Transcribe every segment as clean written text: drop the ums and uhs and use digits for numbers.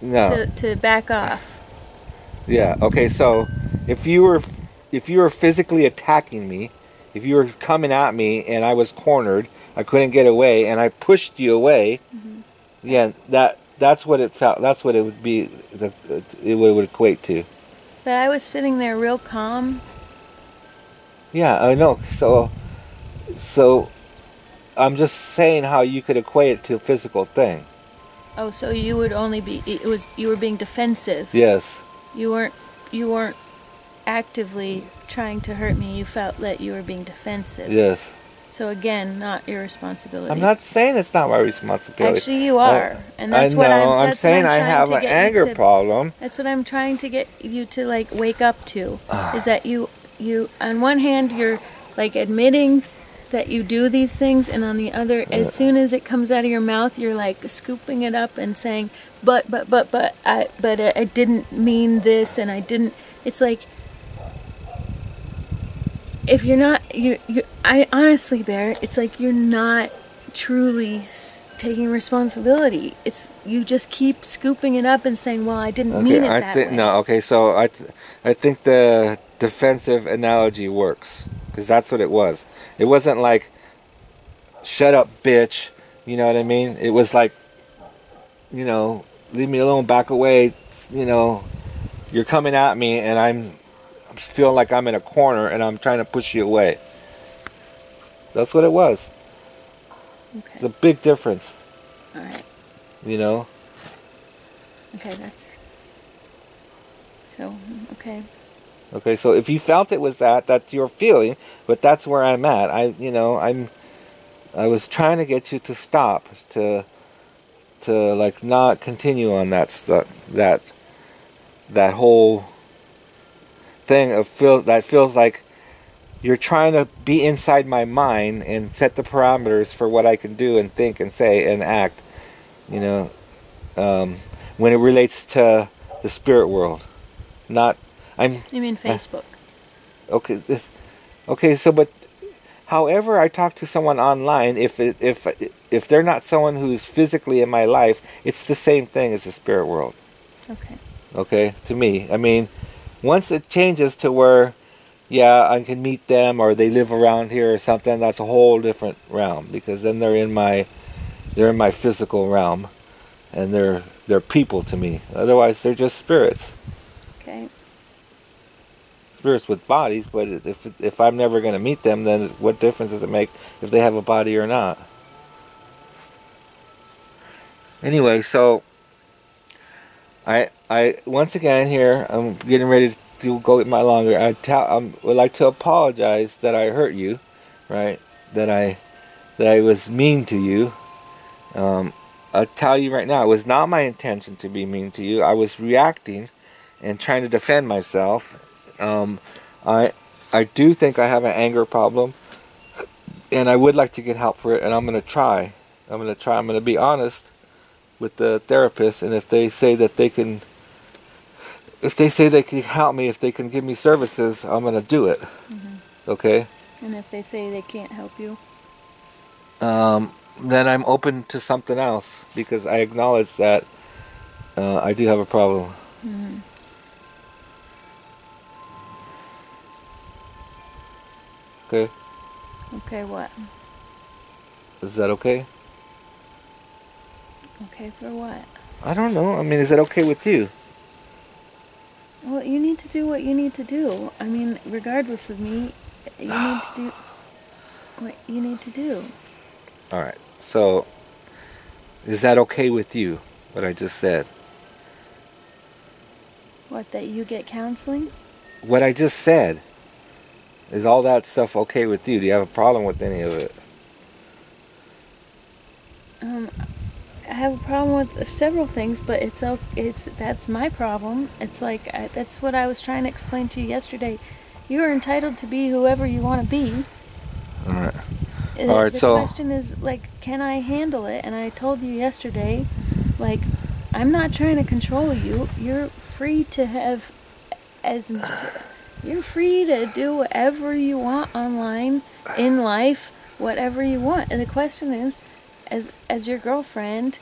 No. to back off. Yeah. Okay. So if you were physically attacking me, if you were coming at me and I was cornered, I couldn't get away, and I pushed you away, Hmm. yeah, that's what it felt. That's what it would be. It would equate to. But I was sitting there real calm. Yeah, I know. So I'm just saying how you could equate it to a physical thing. Oh, so you would only be, you were being defensive. Yes. You weren't actively trying to hurt me. You felt that you were being defensive. Yes. So again, not your responsibility. I'm not saying it's not my responsibility. Actually, you are, and that's I what know. I'm. I'm That's saying what I'm I have trying an to get you anger to, problem. That's what I'm trying to get you to like wake up to. Is that you on one hand you're like admitting that you do these things, and on the other, as soon as it comes out of your mouth, you're like scooping it up and saying, but I didn't mean this, and I didn't. It's like, if you're not, I honestly, Bear, it's like you're not truly taking responsibility. It's, you just keep scooping it up and saying, well, I didn't mean it that way. No. Okay. So I think the defensive analogy works, because that's what it was. It wasn't like, shut up, bitch. You know what I mean? It was like, leave me alone, back away. You're coming at me, and I feel like I'm in a corner, and I'm trying to push you away. That's what it was. Okay. It's a big difference. All right. Okay, that's so okay. Okay, so if you felt it was that's your feeling, but that's where I'm at. I was trying to get you to stop, to like not continue on that stuff, that whole thing of feels like you're trying to be inside my mind and set the parameters for what I can do and think and say and act, when it relates to the spirit world. Not, You mean Facebook? Okay, so but however I talk to someone online, if they're not someone who's physically in my life, it's the same thing as the spirit world. Okay. Okay, to me. I mean, once it changes to where, yeah, I can meet them or they live around here or something, that's a whole different realm, because then they're in my physical realm, and they're people to me. Otherwise, they're just spirits. Okay. Spirits with bodies, but if I'm never going to meet them, then what difference does it make if they have a body or not? Anyway, so I once again here, I'm getting ready to go with my longer. I would like to apologize that I hurt you, right? That I was mean to you. I'll tell you right now, it was not my intention to be mean to you. I was reacting and trying to defend myself. I do think I have an anger problem, and I would like to get help for it, and I'm going to try. I'm going to be honest with the therapist, and if they say they can help me, if they can give me services, I'm going to do it. Mm-hmm. Okay? And if they say they can't help you? Then I'm open to something else, because I acknowledge that I do have a problem. Mm-hmm. Okay? Okay, what? Is that okay? Okay for what? I don't know. I mean, is it okay with you? Well, you need to do what you need to do. I mean, regardless of me, you need to do what you need to do. All right. So, is that okay with you, what I just said? What, that you get counseling? What I just said. Is all that stuff okay with you? Do you have a problem with any of it? I have a problem with several things, but that's my problem. It's like that's what I was trying to explain to you yesterday. You are entitled to be whoever you want to be. All right. The question is, like, can I handle it? And I told you yesterday, like, I'm not trying to control you. You're free to have you're free to do whatever you want online, in life, whatever you want. And the question is, as your girlfriend,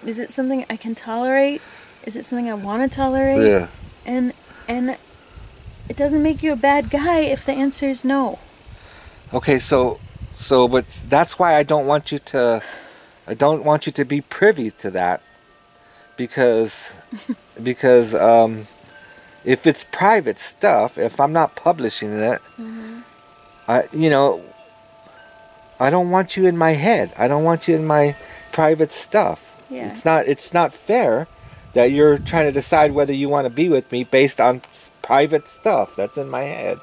Is it something I can tolerate? Is it something I want to tolerate? Yeah. And it doesn't make you a bad guy if the answer is no. Okay, but that's why I don't want you to be privy to that, because if it's private stuff, if I'm not publishing it, I don't want you in my head. I don't want you in my private stuff. Yeah. It's not fair that you're trying to decide whether you want to be with me based on private stuff that's in my head.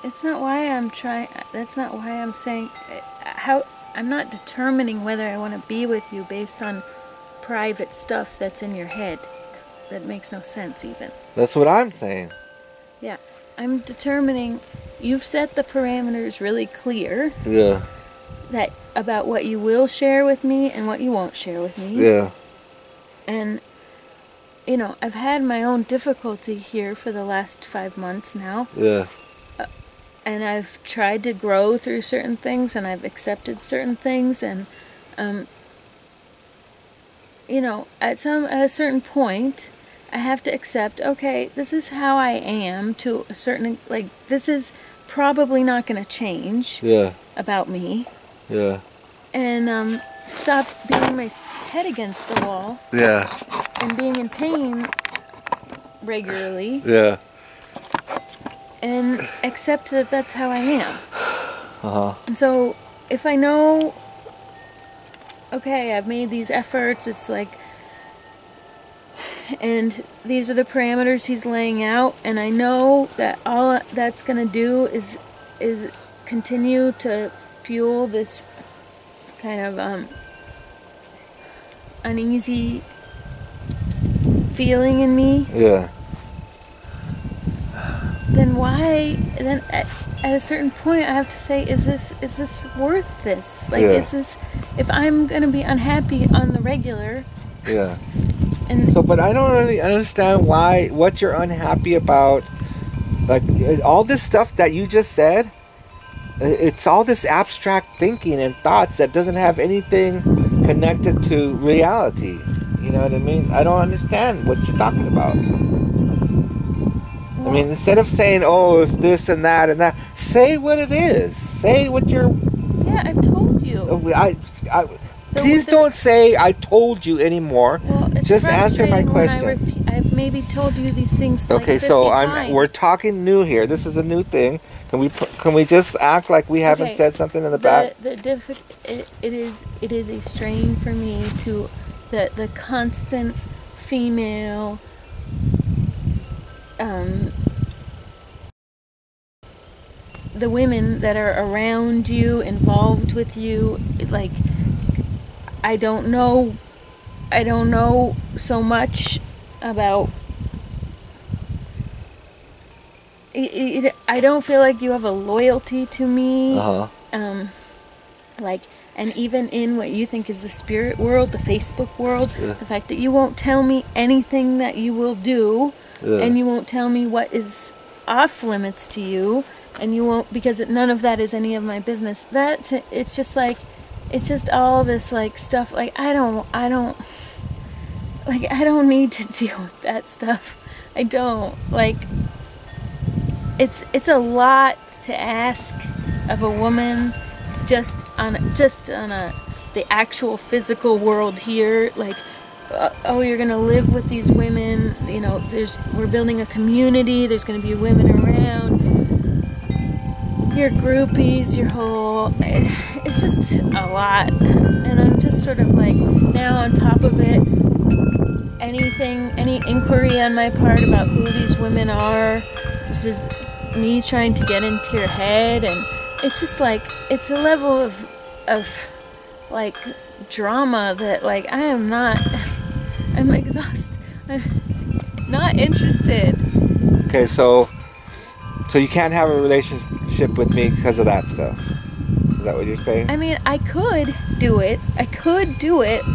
It's not why I'm trying. That's not why I'm saying how. I'm not determining whether I want to be with you based on private stuff that's in your head. That makes no sense even. That's what I'm saying. Yeah. I'm determining. You've set the parameters really clear. Yeah. That about what you will share with me and what you won't share with me. Yeah. And I've had my own difficulty here for the last 5 months now. Yeah. And I've tried to grow through certain things, and I've accepted certain things, and at a certain point, I have to accept, okay, this is how I am to a certain, this is probably not going to change. Yeah. About me. Yeah. And stop beating my head against the wall. Yeah. And being in pain regularly. Yeah. And accept that that's how I am. Uh-huh. And so if I know, okay, I've made these efforts, it's like, and these are the parameters he's laying out, and I know that all that's going to do is continue to fuel this kind of uneasy feeling in me. Yeah. Then why? Then at a certain point, I have to say, is this worth this? Like, is this? If I'm gonna be unhappy on the regular. Yeah. And so, but I don't really understand what you're unhappy about. Like all this stuff that you just said. It's all this abstract thinking and thoughts that doesn't have anything connected to reality. You know what I mean? I don't understand what you're talking about. I mean, instead of saying, oh, if this and that, say what it is. Say what you're... Yeah, I've told you. Please don't say, I told you anymore. Well, it's just answer my question. I've maybe told you these things like 50 times. We're talking new here. This is a new thing. Can we just act like we haven't said something in the back? It is a strain for me to the constant female the women that are around you, involved with you, like I don't know so much about it. I don't feel like you have a loyalty to me. And even in what you think is the spirit world, the Facebook world, the fact that you won't tell me anything that you will do, and you won't tell me what is off limits to you, and you won't, because none of that is any of my business. It's just all this like stuff. Like I don't need to deal with that stuff. I don't like. It's a lot to ask of a woman. Just on the actual physical world here, like, oh, you're gonna live with these women. We're building a community. There's gonna be women around. Your groupies, your whole. It's just a lot, and I'm just sort of like now on top of it. Any inquiry on my part about who these women are, this is me trying to get into your head and. It's just like, it's a level of like drama that like I'm exhausted. I'm not interested. Okay, so you can't have a relationship with me because of that stuff. Is that what you're saying? I mean, I could do it,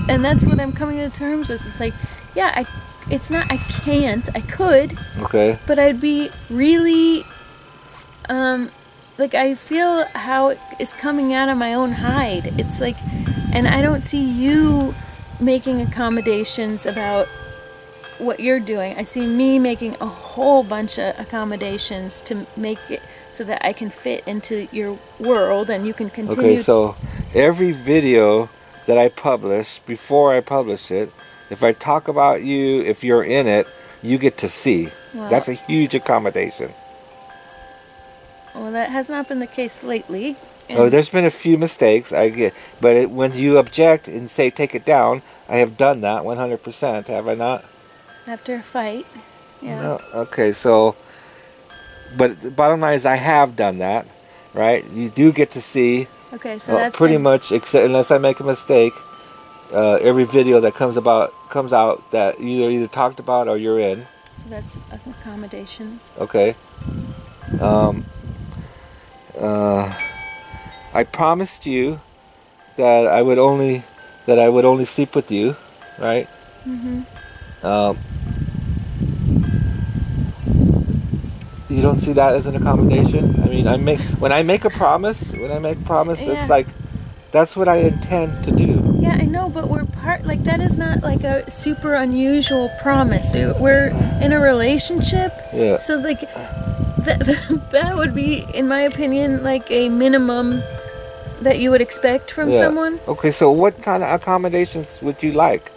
and that's what I'm coming to terms with. It's like, yeah, I can't, I could. Okay. But I'd be really, like I feel how it is coming out of my own hide. It's like, and I don't see you making accommodations about what you're doing. I see me making a whole bunch of accommodations to make it so that I can fit into your world and you can continue. Okay, so every video that I publish, before I publish it, if I talk about you, if you're in it, you get to see. Well, that's a huge accommodation. Well, that has not been the case lately. Oh, there's been a few mistakes, I get, but when you object and say take it down, I have done that 100%, have I not? After a fight, yeah. No, okay, so, but the bottom line is I have done that, right? You do get to see, okay, so that's pretty much, except unless I make a mistake, every video that comes out that you either talked about or you're in. So that's an accommodation. Okay. I promised you that I would only sleep with you, right? You don't see that as an accommodation? I mean, when I make a promise, Yeah. it's like that's what I intend to do. Yeah, I know, but we're like that is not like a super unusual promise. We're in a relationship. Yeah. So like that would be, in my opinion, like a minimum that you would expect from Yeah. someone. Okay, so what kind of accommodations would you like?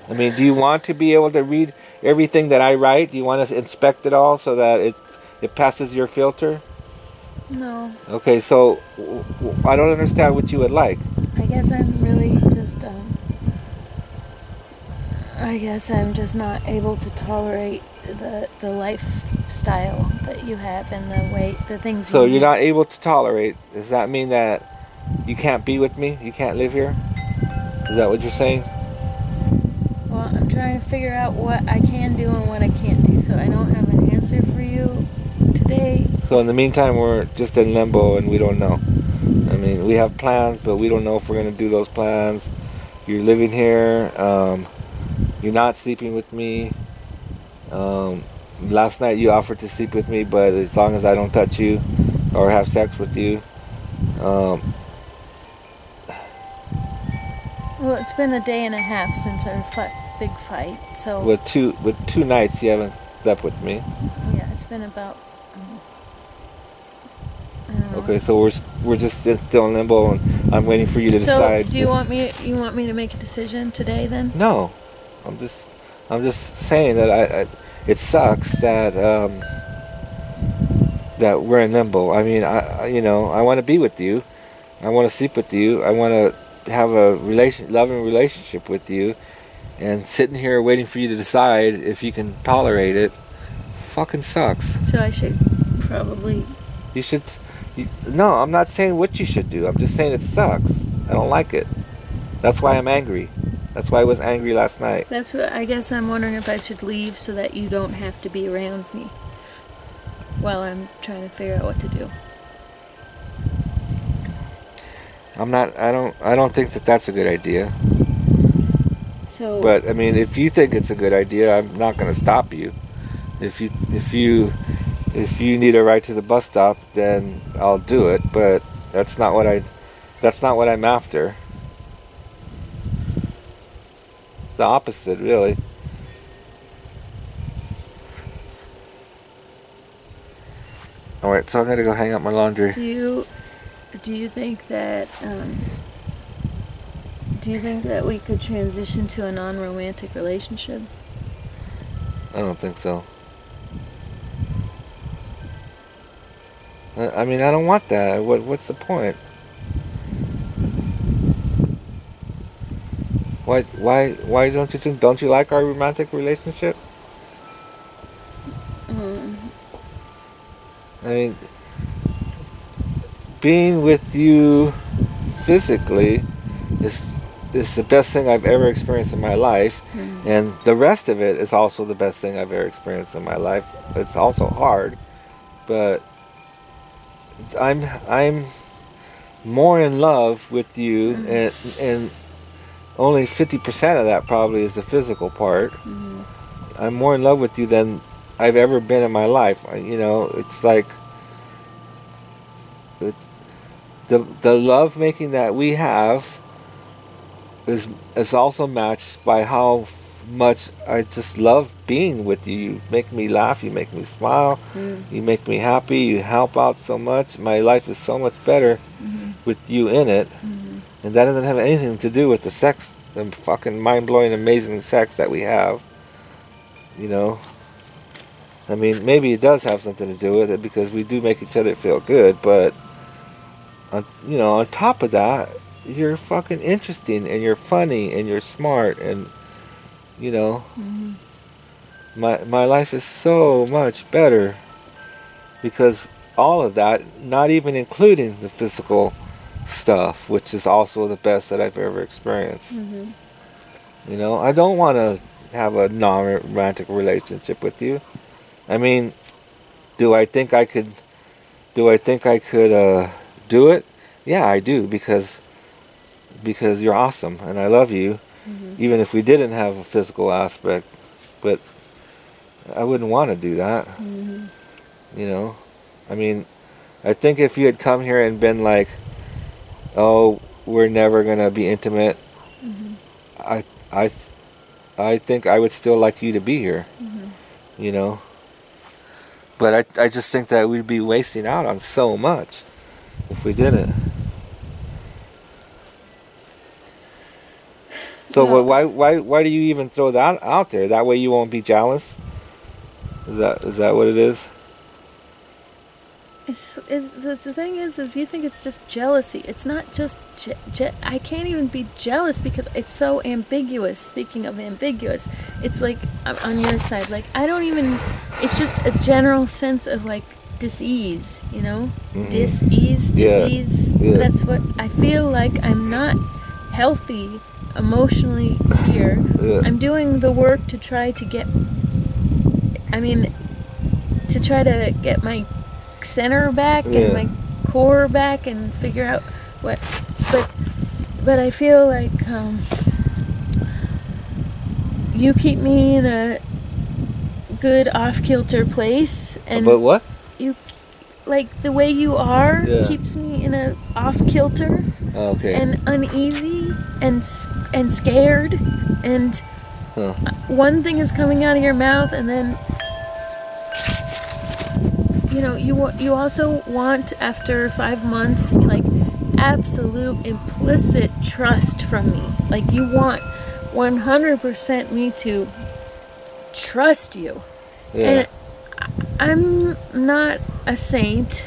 I mean, do you want to be able to read everything that I write? Do you want to inspect it all so that it passes your filter? No. Okay, so I don't understand what you would like. I guess I'm really just I guess I'm just not able to tolerate the lifestyle that you have and the things. So you you're not able to tolerate. Does that mean that you can't be with me? You can't live here? Is that what you're saying? Well, I'm trying to figure out what I can do and what I can't do, so I don't have an answer for you today. So in the meantime, we're just in limbo and we don't know. I mean, we have plans, but we don't know if we're going to do those plans. You're living here. You're not sleeping with me. Last night you offered to sleep with me, but as long as I don't touch you or have sex with you. Well, it's been a day and a half since our big fight, so. With two nights you haven't slept with me. Yeah, it's been about. I don't know. Okay, so we're just still in limbo, and I'm waiting for you to decide. So, do you want me to make a decision today then? No, I'm just saying that it sucks that that we're in limbo. I mean, I want to be with you, I want to sleep with you, I want to have a loving relationship with you, and sitting here waiting for you to decide if you can tolerate it, fucking sucks. So I should probably. You should. No, I'm not saying what you should do. I'm just saying it sucks. I don't like it. That's why I'm angry. That's why I was angry last night. That's what I guess I'm wondering if I should leave so that you don't have to be around me while I'm trying to figure out what to do. I don't think that that's a good idea. So. But I mean, if you think it's a good idea, I'm not going to stop you. If you need a ride to the bus stop, then I'll do it. But that's not what I'm after. The opposite, really. All right, so I'm gonna go hang up my laundry. Do you think that we could transition to a non-romantic relationship? I don't think so. I mean, I don't want that. What's the point? Why don't you like our romantic relationship? I mean, being with you physically is the best thing I've ever experienced in my life, and the rest of it is also the best thing I've ever experienced in my life. It's also hard, but I'm more in love with you, and only 50% of that probably is the physical part. I'm more in love with you than I've ever been in my life. You know, it's like it's the love making that we have is also matched by how much I just love being with you. You make me laugh, you make me smile, you make me happy, you help out so much. My life is so much better with you in it. And that doesn't have anything to do with the sex, the fucking mind-blowing, amazing sex that we have. You know? I mean, maybe it does have something to do with it because we do make each other feel good, but, you know, on top of that, you're fucking interesting and you're funny and you're smart and, you know, my life is so much better because all of that, not even including the physical stuff, which is also the best that I've ever experienced. You know, I don't want to have a non-romantic relationship with you. I mean, do I think I could do it? Yeah, I do, because you're awesome and I love you, even if we didn't have a physical aspect. But I wouldn't want to do that. You know, I mean, I think if you had come here and been like, oh, we're never gonna be intimate, I think I would still like you to be here. You know, but I just think that we'd be wasting out on so much if we didn't. So why do you even throw that out there? That way you won't be jealous? Is that what it is? The thing is you think it's just jealousy. It's not just I can't even be jealous because it's so ambiguous. Speaking of ambiguous, it's like I'm on your side. Like I don't even. It's just a general sense of like dis-ease. You know, dis-ease, disease. Yeah. That's what I feel like. I'm not healthy emotionally here. I'm doing the work to try to get. I mean, to try to get my center back and my core back and figure out what, but I feel like you keep me in a good off-kilter place, and but what you like the way you are keeps me in a off-kilter and uneasy and scared, and one thing is coming out of your mouth and then you know, you also want, after 5 months, like, absolute implicit trust from me. Like, you want 100% me to trust you. And I'm not a saint,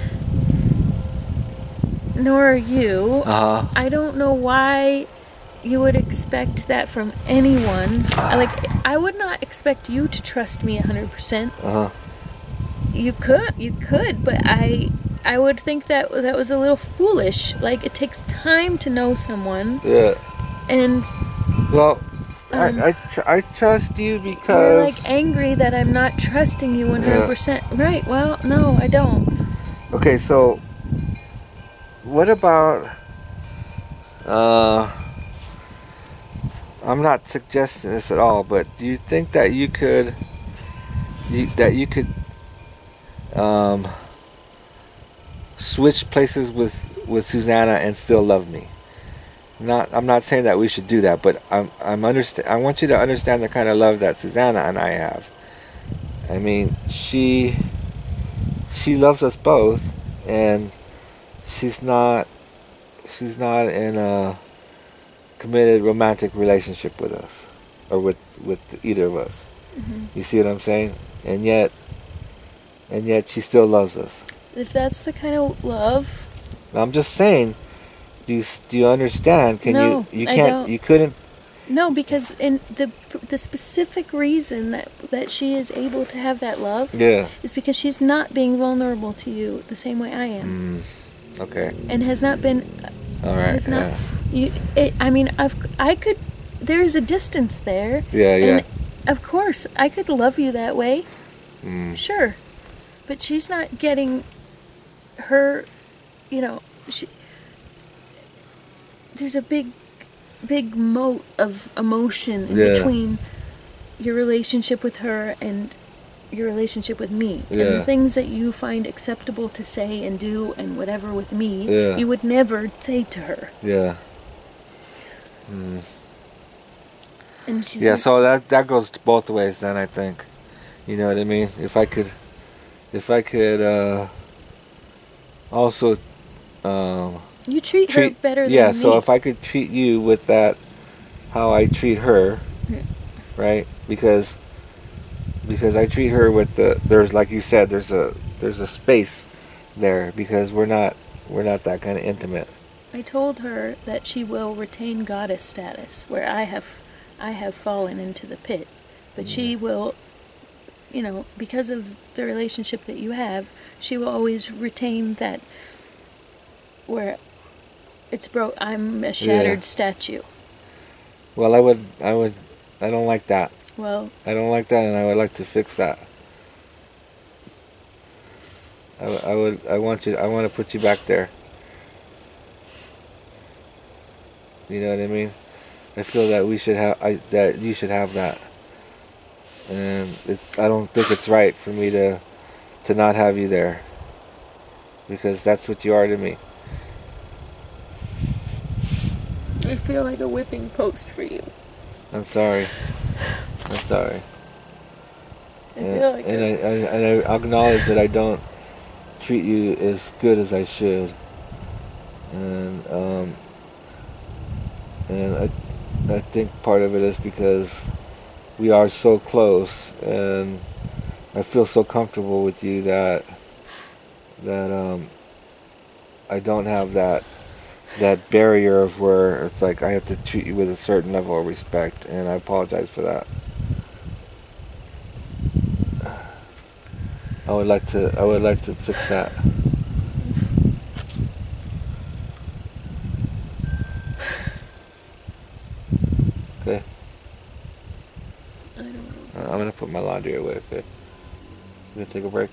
nor are you. I don't know why you would expect that from anyone. Like, I would not expect you to trust me 100%. You could, but I would think that was a little foolish. Like, it takes time to know someone. And well, I trust you because you're like angry that I'm not trusting you 100%. Right? Well, no, I don't. Okay, so what about? I'm not suggesting this at all, but do you think that you could switch places with Susanna and still love me? I'm not saying that we should do that, but I want you to understand the kind of love that Susanna and I have. I mean, she loves us both, and she's not in a committed romantic relationship with us, or with either of us. You see what I'm saying? And yet she still loves us. If that's the kind of love, I'm just saying. Do you understand? No, you I can't. don't. You couldn't. No, because in the specific reason that she is able to have that love is because she's not being vulnerable to you the same way I am. Okay. And has not been. All right. Has not. I mean, I could. There's a distance there. Yeah. Of course, I could love you that way. Sure, but she's not getting her. You know, there's a big moat of emotion in between your relationship with her and your relationship with me. Yeah. And the things that you find acceptable to say and do and whatever with me, Yeah. you would never say to her. Yeah. And she's Yeah, like, so that goes both ways then, I think. You know what I mean? If I could also you treat her better than yeah, me. so if I could treat you with that, how I treat her, Yeah. right? Because I treat her with there's, like you said, there's a space there because we're not that kind of intimate. I told her that she will retain goddess status, where I have fallen into the pit, but she will, you know, because of the relationship that you have, she will always retain that, where it's broke. I'm a shattered statue. Well, I don't like that. Well, I don't like that, and I would like to fix that. I want to put you back there. You know what I mean? I feel that that you should have that, and I don't think it's right for me to not have you there, because that's what you are to me. I feel like a whipping post for you. I'm sorry. I'm sorry. I feel like And I acknowledge that I don't treat you as good as I should, and I think part of it is because we are so close, and I feel so comfortable with you that I don't have that barrier of where it's like I have to treat you with a certain level of respect, and I apologize for that. I would like to fix that. Okay. I don't know. I'm gonna put my laundry away. Okay. We're gonna take a break.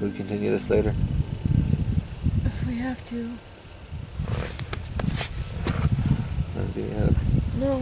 We continue this later. If we have to. Alright. Give me a hug. No.